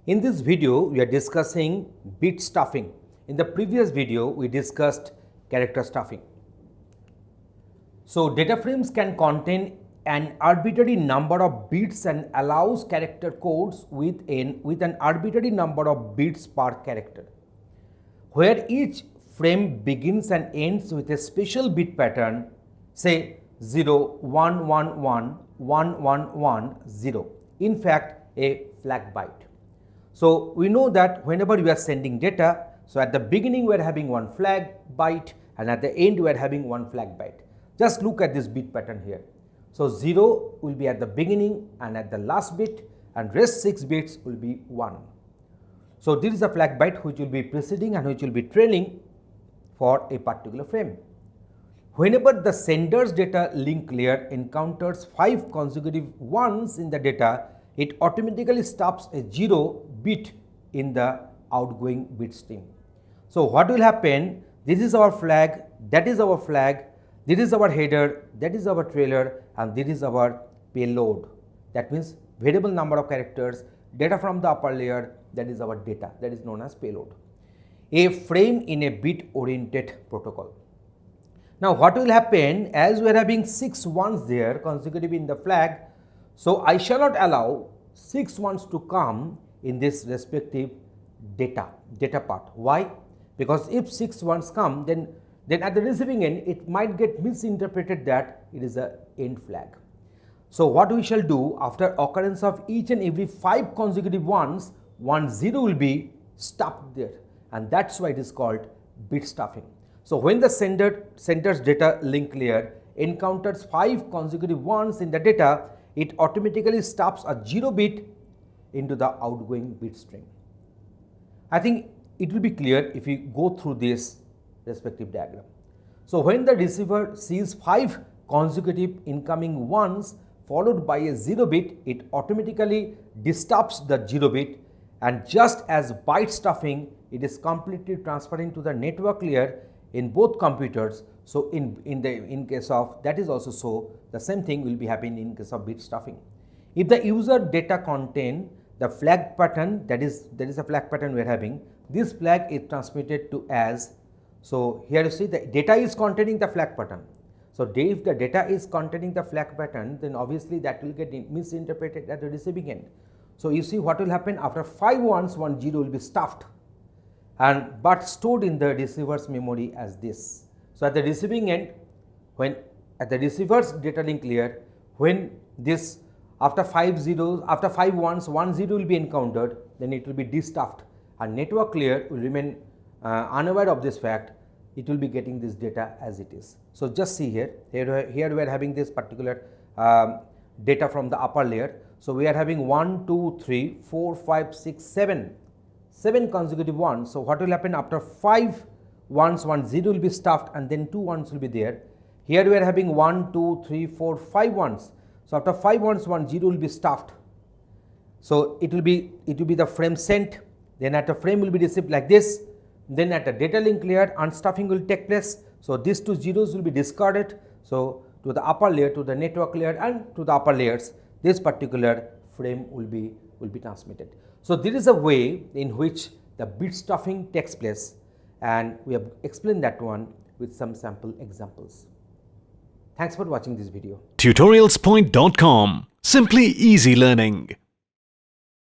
In this video, we are discussing bit stuffing. In the previous video, we discussed character stuffing. So, data frames can contain an arbitrary number of bits and allows character codes with an arbitrary number of bits per character, where each frame begins and ends with a special bit pattern, say 0, 1, 1, 1, 1, 1, 1, 0. In fact, a flag byte. So, we know that whenever we are sending data, so at the beginning we are having one flag byte and at the end we are having one flag byte. Just look at this bit pattern here. So, 0 will be at the beginning and at the last bit, and rest 6 bits will be 1. So, this is a flag byte which will be preceding and which will be trailing for a particular frame. Whenever the sender's data link layer encounters 5 consecutive ones in the data, it automatically stops a 0 bit in the outgoing bit stream. So, what will happen? This is our flag, that is our flag, this is our header, that is our trailer, and this is our payload. That means variable number of characters, data from the upper layer, that is our data, that is known as payload. A frame in a bit oriented protocol. Now, what will happen, as we are having 6 ones there consecutive in the flag, so I shall not allow 6 ones to come in this respective data part. Why? Because if 6 ones come, then at the receiving end it might get misinterpreted that it is a end flag. So, what we shall do, after occurrence of each and every 5 consecutive ones, 1 0 will be stuffed there, and that is why it is called bit stuffing. So, when the sender's data link layer encounters 5 consecutive ones in the data, it automatically stuffs a 0 bit into the outgoing bit stream. I think it will be clear if we go through this respective diagram. So, when the receiver sees 5 consecutive incoming ones followed by a 0 bit, it automatically destuffs the 0 bit, and just as byte stuffing, it is completely transferring to the network layer in both computers. So, in case of that is also so, the same thing will be happening in case of bit stuffing. If the user data contain the flag pattern, there is a flag pattern we are having, this flag is transmitted to as, so here you see the data is containing the flag pattern. So, if the data is containing the flag pattern, then obviously that will get misinterpreted at the receiving end. So, you see what will happen, after 5 ones, 1 0 will be stuffed and but stored in the receiver's memory as this. So, at the receiving end, when at the receiver's data link layer, when this after 5 zeros, after 5 ones, 1 0 will be encountered, then it will be destuffed, and network layer will remain unaware of this fact. It will be getting this data as it is. So, just see here we are having this particular data from the upper layer. So, we are having 1 2 3 4 5 6 7 consecutive ones. So, what will happen, after 5 ones, 1 0 will be stuffed and then 2 ones will be there. Here we are having 1 2 3 4 5 ones. So, after 5 ones, 1 0 will be stuffed. So, it will be the frame sent, then at a frame will be received like this, then at a data link layer unstuffing will take place. So, these 2 zeros will be discarded. So, to the upper layer, to the network layer and to the upper layers, this particular frame will be transmitted. So, there is a way in which the bit stuffing takes place, and we have explained that one with some sample examples. Thanks for watching this video. Tutorialspoint.com. Simply easy learning.